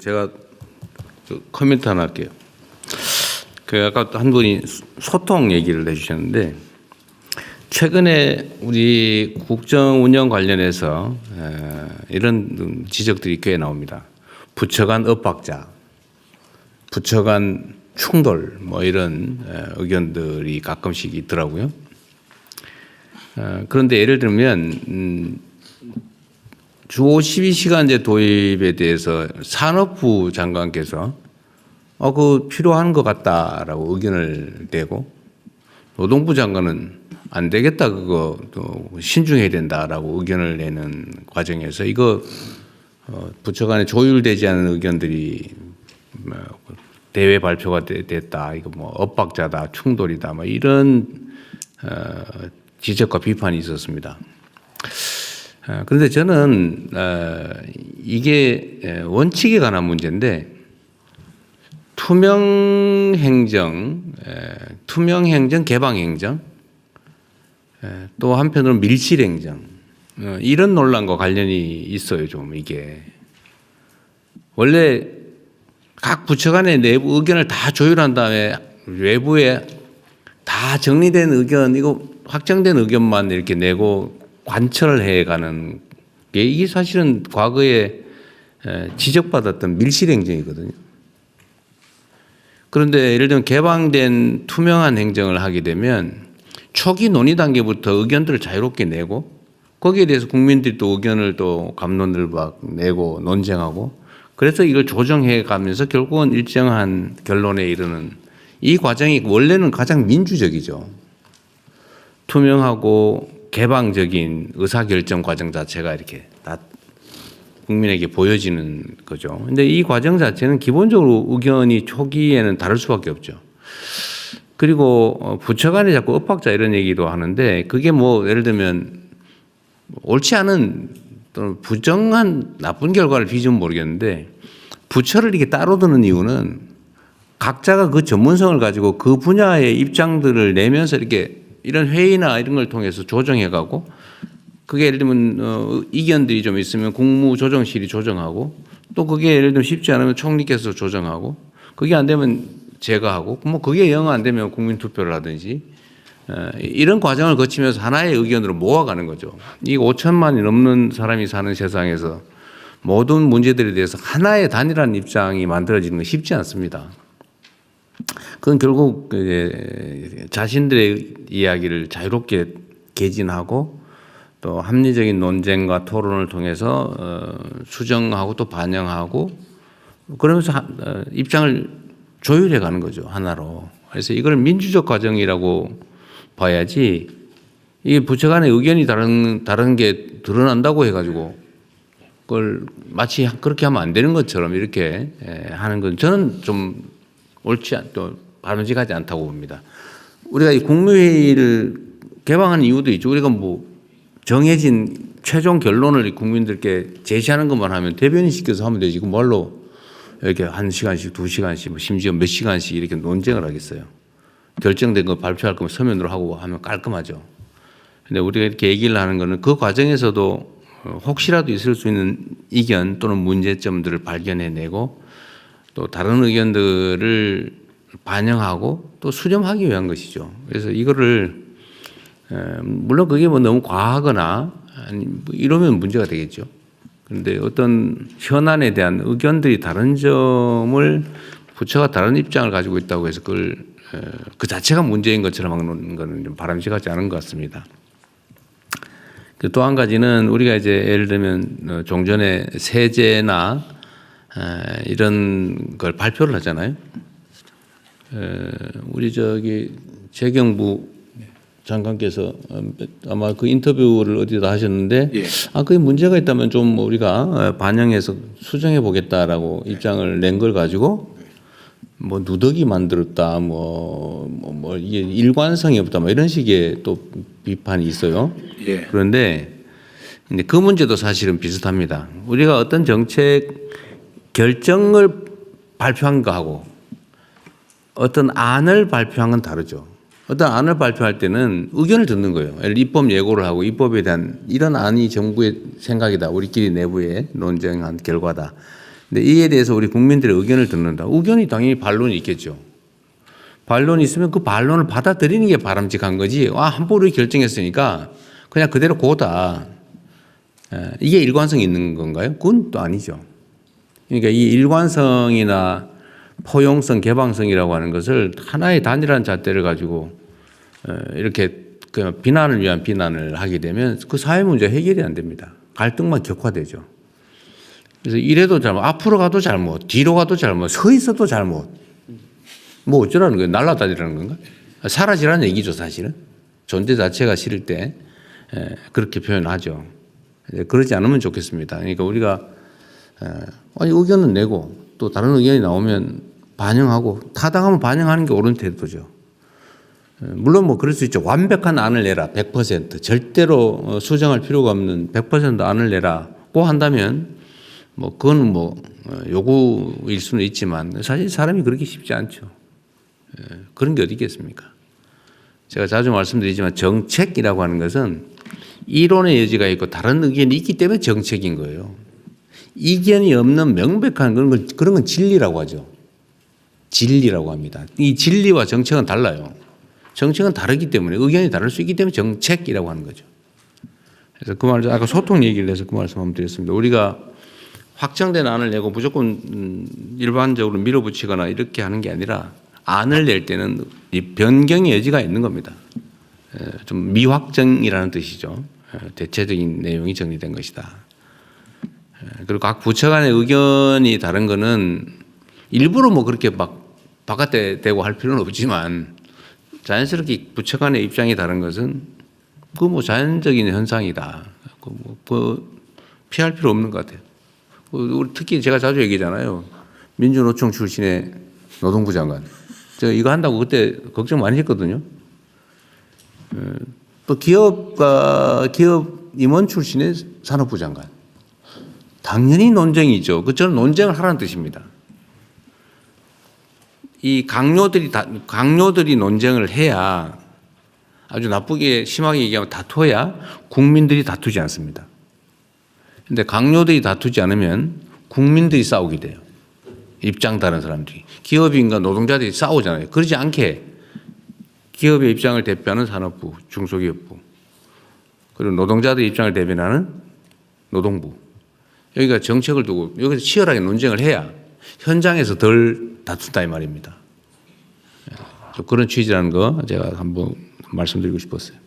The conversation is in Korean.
제가 코멘트 하나 할게요. 아까 한 분이 소통 얘기를 해주셨는데, 최근에 우리 국정 운영 관련해서 이런 지적들이 꽤 나옵니다. 부처 간 엇박자, 부처 간 충돌, 뭐 이런 의견들이 가끔씩 있더라고요. 그런데 예를 들면 주 52시간제 도입에 대해서 산업부 장관께서 그 필요한 것 같다라고 의견을 내고, 노동부 장관은 안 되겠다, 그거 또 신중해야 된다라고 의견을 내는 과정에서 이거 부처 간에 조율되지 않은 의견들이 대외 발표가 됐다, 이거 뭐 엇박자다, 충돌이다, 뭐 이런 지적과 비판이 있었습니다. 그런데 저는 이게 원칙에 관한 문제인데, 투명행정, 개방행정, 또 한편으로는 밀실행정, 이런 논란과 관련이 있어요. 좀 이게 원래 각 부처 간의 내부 의견을 다 조율한 다음에 외부에 다 정리된 의견, 이거 확정된 의견만 이렇게 내고 관철을 해가는 게, 이게 사실은 과거에 지적받았던 밀실행정이거든요. 그런데 예를 들면 개방된 투명한 행정을 하게 되면 초기 논의 단계부터 의견들을 자유롭게 내고, 거기에 대해서 국민들이 또 의견을 또 감론을 막 내고 논쟁하고, 그래서 이걸 조정해 가면서 결국은 일정한 결론에 이르는 이 과정이 원래는 가장 민주적이죠. 투명하고 개방적인 의사결정 과정 자체가 이렇게 다 국민에게 보여지는 거죠. 근데 이 과정 자체는 기본적으로 의견이 초기에는 다를 수밖에 없죠. 그리고 부처 간에 자꾸 엇박자 이런 얘기도 하는데, 그게 뭐 예를 들면 옳지 않은 또는 부정한 나쁜 결과를 빚으면 모르겠는데, 부처를 이렇게 따로 두는 이유는 각자가 그 전문성을 가지고 그 분야의 입장들을 내면서 이렇게 이런 회의나 이런 걸 통해서 조정해가고, 그게 예를 들면 이견들이 좀 있으면 국무조정실이 조정하고, 또 그게 예를 들면 쉽지 않으면 총리께서 조정하고, 그게 안 되면 제가 하고, 뭐 그게 영 안 되면 국민투표를 하든지, 이런 과정을 거치면서 하나의 의견으로 모아가는 거죠. 이 5천만이 넘는 사람이 사는 세상에서 모든 문제들에 대해서 하나의 단일한 입장이 만들어지는 건 쉽지 않습니다. 그건 결국 자신들의 이야기를 자유롭게 개진하고, 또 합리적인 논쟁과 토론을 통해서 수정하고 또 반영하고, 그러면서 입장을 조율해 가는 거죠, 하나로. 그래서 이걸 민주적 과정이라고 봐야지, 이게 부처 간의 의견이 다른 게 드러난다고 해가지고 그걸 마치 그렇게 하면 안 되는 것처럼 이렇게 하는 건 저는 좀 옳지 또 바람직하지 않다고 봅니다. 우리가 이 국무회의를 개방한 이유도 있죠. 우리가 뭐 정해진 최종 결론을 국민들께 제시하는 것만 하면 대변인 시켜서 하면 되지. 그 뭘로 이렇게 1시간씩, 2시간씩, 심지어 몇 시간씩 이렇게 논쟁을 하겠어요. 결정된 거 발표할 거면 서면으로 하고 하면 깔끔하죠. 근데 우리가 이렇게 얘기를 하는 거는 그 과정에서도 혹시라도 있을 수 있는 이견 또는 문제점들을 발견해내고, 또 다른 의견들을 반영하고 또 수렴하기 위한 것이죠. 그래서 이거를 물론 그게 뭐 너무 과하거나 아니 뭐 이러면 문제가 되겠죠. 그런데 어떤 현안에 대한 의견들이 다른 점을 부처가 다른 입장을 가지고 있다고 해서 그걸 그 자체가 문제인 것처럼 하는 것은 좀 바람직하지 않은 것 같습니다. 또 한 가지는 우리가 이제 예를 들면 종전에 세제나 이런 걸 발표를 하잖아요. 우리 재경부 장관께서 아마 그 인터뷰를 어디다 하셨는데, 예. 그게 문제가 있다면 좀 우리가 반영해서 수정해 보겠다라고 입장을 낸 걸 가지고 뭐 누더기 만들었다, 뭐 이게 일관성이 없다, 뭐 이런 식의 또 비판이 있어요. 예. 그런데 그 문제도 사실은 비슷합니다. 우리가 어떤 정책 결정을 발표한 거하고 어떤 안을 발표한 건 다르죠. 어떤 안을 발표할 때는 의견을 듣는 거예요. 입법 예고를 하고 입법에 대한 이런 안이 정부의 생각이다, 우리끼리 내부에 논쟁한 결과다, 근데 이에 대해서 우리 국민들의 의견을 듣는다. 의견이 당연히 반론이 있겠죠. 반론이 있으면 그 반론을 받아들이는 게 바람직한 거지. 함부로 결정했으니까 그냥 그대로 고다. 이게 일관성이 있는 건가요? 그건 또 아니죠. 그러니까 이 일관성이나 포용성, 개방성이라고 하는 것을 하나의 단일한 잣대를 가지고 이렇게 그냥 비난을 위한 비난을 하게 되면 그 사회 문제 해결이 안 됩니다. 갈등만 격화되죠. 그래서 이래도 잘못, 앞으로 가도 잘못, 뒤로 가도 잘못, 서 있어도 잘못. 뭐 어쩌라는 거예요? 날아다니라는 건가? 사라지라는 얘기죠, 사실은. 존재 자체가 싫을 때 그렇게 표현하죠. 그러지 않으면 좋겠습니다. 그러니까 우리가 의견은 내고 또 다른 의견이 나오면 반영하고 타당하면 반영하는 게 옳은 태도죠. 물론 뭐 그럴 수 있죠. 완벽한 안을 내라. 100% 절대로 수정할 필요가 없는 100% 안을 내라고 한다면 뭐 그건 뭐 요구일 수는 있지만 사실 사람이 그렇게 쉽지 않죠. 그런 게 어디 있겠습니까? 제가 자주 말씀드리지만 정책이라고 하는 것은 이론의 여지가 있고 다른 의견이 있기 때문에 정책인 거예요. 이견이 없는 명백한 그런 건 진리라고 하죠. 진리라고 합니다. 이 진리와 정책은 달라요. 정책은 다르기 때문에 의견이 다를 수 있기 때문에 정책이라고 하는 거죠. 그래서 그 말을 아까 소통 얘기를 해서 그 말씀 한번 드렸습니다. 우리가 확정된 안을 내고 무조건 일반적으로 밀어붙이거나 이렇게 하는 게 아니라 안을 낼 때는 이 변경의 여지가 있는 겁니다. 좀 미확정이라는 뜻이죠. 대체적인 내용이 정리된 것이다. 그리고 각 부처 간의 의견이 다른 거는 일부러 뭐 그렇게 막 바깥에 대고 할 필요는 없지만 자연스럽게 부처 간의 입장이 다른 것은 그 뭐 자연적인 현상이다. 피할 필요 없는 것 같아요. 우리 특히 제가 자주 얘기하잖아요. 민주노총 출신의 노동부 장관. 제가 이거 한다고 그때 걱정 많이 했거든요. 또 기업 임원 출신의 산업부 장관. 당연히 논쟁이죠. 저는 논쟁을 하라는 뜻입니다. 이 강요들이 논쟁을 해야 아주 나쁘게 심하게 얘기하면 다퉈야 국민들이 다투지 않습니다. 그런데 강요들이 다투지 않으면 국민들이 싸우게 돼요. 입장 다른 사람들이. 기업인과 노동자들이 싸우잖아요. 그러지 않게 기업의 입장을 대표하는 산업부, 중소기업부, 그리고 노동자들의 입장을 대변하는 노동부. 여기가 정책을 두고 여기서 치열하게 논쟁을 해야 현장에서 덜 다툰다 이 말입니다. 그런 취지라는 거 제가 한번 말씀드리고 싶었어요.